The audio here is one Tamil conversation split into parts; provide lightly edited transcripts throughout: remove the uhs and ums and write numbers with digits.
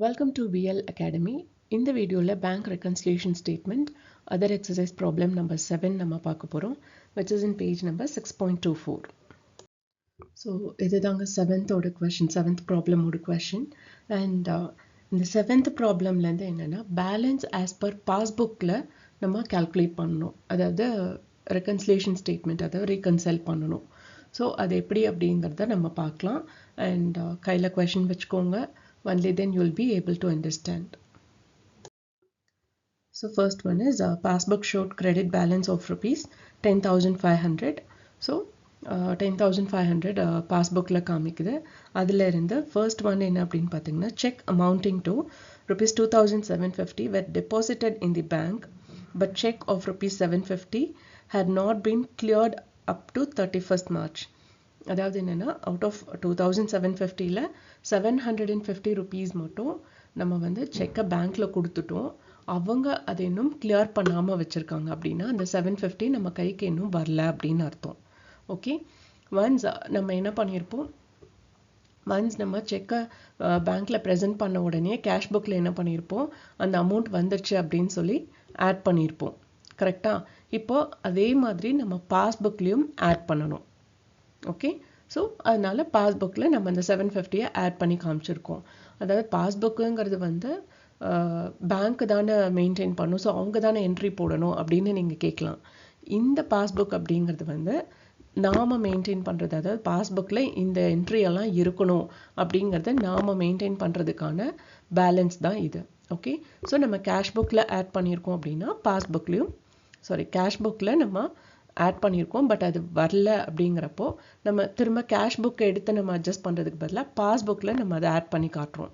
Welcome to VL Academy. இந்த வீடியோல bank reconciliation statement other exercise problem number 7 நம்ம பார்க்க போறோம், which is in page number 6.24. So இதுதாங்க 7th ஓட question, 7th problem ஓட question. And இந்த 7th problemல இருந்து என்னன்னா balance as per passbookல நம்ம calculate பண்ணணும். அதாவது reconciliation statement அதை reconcile பண்ணணும். So அது எப்படி அப்படிங்கறத நம்ம பார்க்கலாம். And கையில question வச்சுக்கோங்க. Only then you will be able to understand. So first one is passbook showed credit balance of rupees 10,500. So 10,500 passbook la காமிக்குது. அதுல இருந்து first one என்ன அப்படின்னு பார்த்தீங்கன்னா check amounting to rupees 2,750 were deposited in the bank, but check of rupees 750 had not been cleared up to 31st March. அதாவது என்னன்னா அவுட் ஆஃப் 2,750ல 750 rupees மட்டும் நம்ம வந்து செக்கை பேங்க்ல கொடுத்துட்டோம். அவங்க அதை இன்னும் கிளியர் பண்ணாம வச்சிருக்காங்க அப்படின்னா அந்த 750 நம்ம கைக்கு இன்னும் வரல அப்படின்னு அர்த்தம். ஓகே, ஒன்ஸ் நம்ம என்ன பண்ணியிருப்போம், ஒன்ஸ் நம்ம செக்கை பேங்க்ல ப்ரெசென்ட் பண்ண உடனே கேஷ் புக்கில் என்ன பண்ணியிருப்போம், அந்த அமௌண்ட் வந்துருச்சு அப்படின்னு சொல்லி ஆட் பண்ணியிருப்போம். கரெக்டா? இப்போ அதே மாதிரி நம்ம பாஸ்புக்லேயும் ஆட் பண்ணணும். ஓகே, ஸோ அதனால பாஸ்புக்கில் நம்ம அந்த 750 ஆட் பண்ணி காமிச்சிருக்கோம். அதாவது பாஸ்புக்குங்கிறது வந்து பேங்க் தானே மெயின்டைன் பண்ணும், ஸோ அவங்க தானே என்ட்ரி போடணும் அப்படின்னு நீங்கள் கேட்கலாம். இந்த பாஸ்புக் அப்படிங்கிறது வந்து நாம் மெயின்டைன் பண்ணுறது, அதாவது பாஸ்புக்கில் இந்த என்ட்ரி எல்லாம் இருக்கணும் அப்படிங்கிறத நாம் மெயின்டைன் பண்ணுறதுக்கான பேலன்ஸ் தான் இது. ஓகே, ஸோ நம்ம கேஷ் புக்கில் ஆட் பண்ணியிருக்கோம் அப்படின்னா பாஸ்புக்லேயும் கேஷ் புக்கில் நம்ம ஆட் பண்ணியிருக்கோம், பட் அது வரல அப்படிங்கிறப்போ நம்ம திரும்ப கேஷ் புக்கை எடுத்து நம்ம அட்ஜஸ்ட் பண்ணுறதுக்கு பதிலாக பாஸ்புக்கில் நம்ம அதை ஆட் பண்ணி காட்டுறோம்.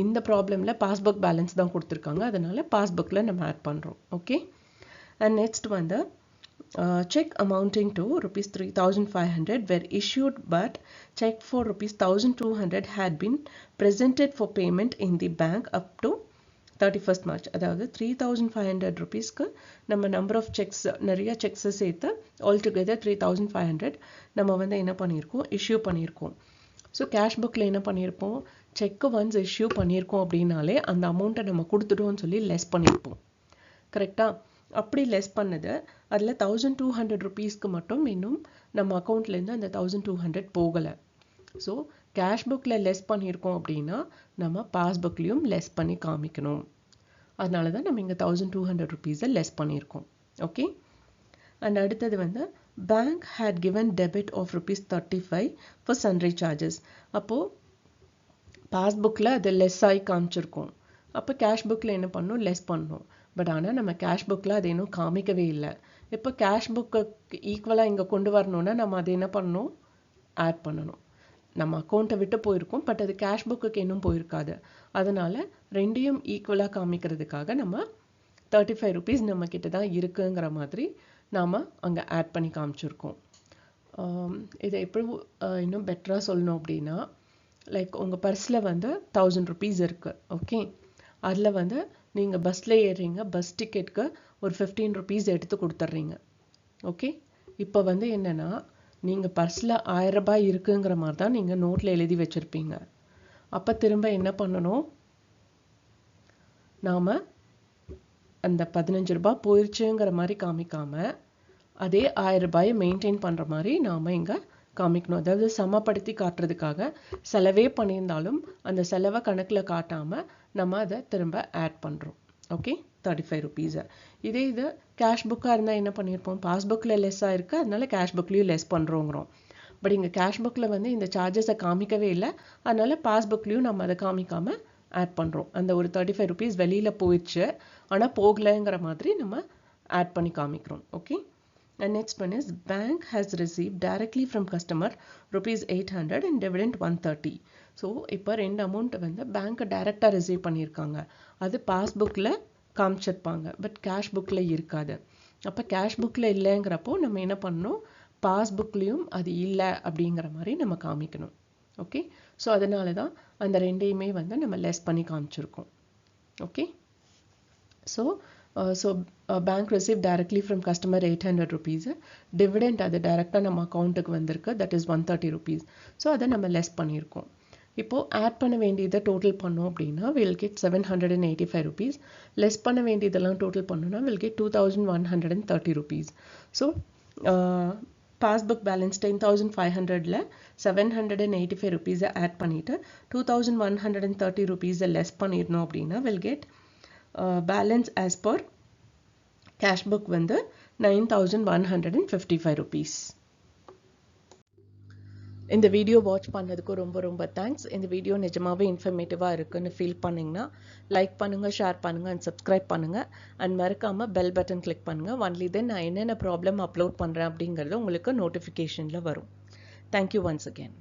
இந்த ப்ராப்ளமில் பாஸ்புக் பேலன்ஸ் தான் கொடுத்துருக்காங்க, அதனால பாஸ்புக்கில் நம்ம ஆட் பண்ணுறோம். ஓகே, அண்ட் நெக்ஸ்ட் வந்து check amounting to rupees 3,500 were issued, but check for rupees 1,200 had been presented for payment in the bank up to 31st March. அதாவது 3,500 rupeesக்கு நம்ம நம்பர் ஆஃப் செக்ஸ், நிறைய செக்ஸை சேர்த்து ஆல்டுகெதர் 3,500 நம்ம வந்து என்ன பண்ணியிருக்கோம், இஷ்யூ பண்ணியிருக்கோம். ஸோ கேஷ் புக்கில் என்ன பண்ணியிருப்போம், செக்கு ஒன்ஸ் இஷ்யூ பண்ணியிருக்கோம் அப்படின்னாலே அந்த அமௌண்ட்டை நம்ம கொடுத்துட்டோம்னு சொல்லி லெஸ் பண்ணியிருப்போம். கரெக்டாக? அப்படி லெஸ் பண்ணது அதில் 1,200 rupeesக்கு மட்டும் இன்னும் நம்ம அக்கௌண்ட்லேருந்து அந்த 1,200 போகலை. ஸோ கேஷ் புக்கில் லெஸ் பண்ணியிருக்கோம் அப்படின்னா நம்ம பாஸ்புக்லேயும் லெஸ் பண்ணி காமிக்கணும். அதனால தான் நம்ம இங்கே 1,200 rupees லெஸ் பண்ணியிருக்கோம். ஓகே, அண்ட் அடுத்தது வந்து bank had given debit of rupees 35 for sundry charges. அப்போது பாஸ்புக்கில் அது லெஸ் ஆகி காமிச்சிருக்கோம், அப்போ கேஷ் புக்கில் என்ன பண்ணணும், லெஸ் பண்ணணும். பட் ஆனால் நம்ம கேஷ் புக்கில் அது இன்னும் காமிக்கவே இல்லை. இப்போ கேஷ் புக்கு ஈக்குவலாக இங்கே கொண்டு வரணும்னா நம்ம அதை என்ன பண்ணணும், ஆட் பண்ணணும். நம்ம அக்கௌண்ட்டை விட்டு போயிருக்கோம், பட் அது கேஷ் புக்குக்கு இன்னும் போயிருக்காது. அதனால ரெண்டையும் ஈக்குவலாக காமிக்கிறதுக்காக நம்ம 35 rupees நம்ம கிட்ட தான் இருக்குங்கிற மாதிரி நாம் அங்கே ஆட் பண்ணி காமிச்சிருக்கோம். இதை எப்படி இன்னும் பெட்டராக சொல்லணும் அப்படின்னா, லைக் உங்கள் பர்ஸில் வந்து 1,000 rupees இருக்குது. ஓகே, அதில் வந்து நீங்கள் பஸ்ஸில் ஏறுறீங்க, பஸ் டிக்கெட்டுக்கு ஒரு 15 rupees எடுத்து கொடுத்துட்றீங்க. ஓகே, இப்போ வந்து என்னென்னா நீங்கள் பர்ஸில் 1,000 ரூபாய் இருக்குங்கிற மாதிரி தான் நீங்கள் நோட்டில் எழுதி வச்சுருப்பீங்க. அப்போ திரும்ப என்ன பண்ணணும், நாம் அந்த 15 ரூபாய் போயிடுச்சுங்கிற மாதிரி காமிக்காமல் அதே 1,000 ரூபாயை மெயின்டைன் பண்ணுற மாதிரி நாம் இங்கே காமிக்கணும். அதாவது சமப்படுத்தி காட்டுறதுக்காக செலவே பண்ணியிருந்தாலும் அந்த செலவை கணக்கில் காட்டாமல் நம்ம அதை திரும்ப ஆட் பண்ணுறோம். Okay, 35 rupees. இதே இது கேஷ் புக்காக இருந்தால் என்ன பண்ணியிருப்போம், பாஸ்புக்கில் லெஸ் ஆகிருக்கு, அதனால கேஷ் புக்லேயும் லெஸ் பண்ணுறோங்கிறோம். பட் இங்கே கேஷ் புக்கில் வந்து இந்த சார்ஜஸை காமிக்கவே இல்லை, அதனால பாஸ்புக்லேயும் நம்ம அதை காமிக்காமல் ஆட் பண்ணுறோம். அந்த ஒரு 35 rupees வெளியில் போயிடுச்சு, ஆனால் போகலைங்கிற மாதிரி நம்ம ஆட் பண்ணி காமிக்கிறோம். Okay, and next one is bank has received directly from customer rupees 800 and dividend 130. So இப்போ ரெண்டு அமௌண்ட் வந்து பேங்க் டைரெக்டாக ரிசீவ் பண்ணியிருக்காங்க, அது பாஸ்புக்கில் காமிச்சிருப்பாங்க, பட் கேஷ் புக்கில் இருக்காது. அப்போ கேஷ் புக்கில் இல்லைங்கிறப்போ நம்ம என்ன பண்ணணும், பாஸ்புக்லேயும் அது இல்லை அப்படிங்கிற மாதிரி நம்ம காமிக்கணும். ஓகே, ஸோ அதனால தான் அந்த ரெண்டையுமே வந்து நம்ம லெஸ் பண்ணி காமிச்சிருக்கோம். Okay, so bank receive directly from customer 800 rupees, dividend அது டைரெக்டாக நம்ம அக்கௌண்ட்டுக்கு வந்திருக்கு, தட் இஸ் 130 rupees. ஸோ அதை நம்ம லெஸ் பண்ணியிருக்கோம். இப்போ ஆட் பண்ண வேண்டியதை டோட்டல் பண்ணோம் அப்படின்னா வில் கெட் 785 rupees. லெஸ் பண்ண வேண்டியதெல்லாம் டோட்டல் பண்ணோம்னா will get 2130 rupees. So passbook balance 10,500ல 785 rupees ஆட் பண்ணிட்டு 2130 rupees லெஸ் பண்ணிடணும் அப்படின்னா will get balance as per cash book வந்து 9,155 rupees. இந்த வீடியோ வாட்ச் பண்ணதுக்கு ரொம்ப தேங்க்ஸ். இந்த வீடியோ நிஜமாவே இன்ஃபர்மேட்டிவாக இருக்குன்னு ஃபீல் பண்ணிங்கன்னா லைக் பண்ணுங்கள், ஷேர் பண்ணுங்கள் அண்ட் சப்ஸ்கிரைப் பண்ணுங்கள். அண்ட் மறக்காமல் பெல் பட்டன் கிளிக் பண்ணுங்கள். ஒன்லி தென் நான் என்னென்ன ப்ராப்ளம் அப்லோட் பண்ணுறேன் அப்படிங்கிறது உங்களுக்கு நோட்டிஃபிகேஷனில் வரும். Thank you once again.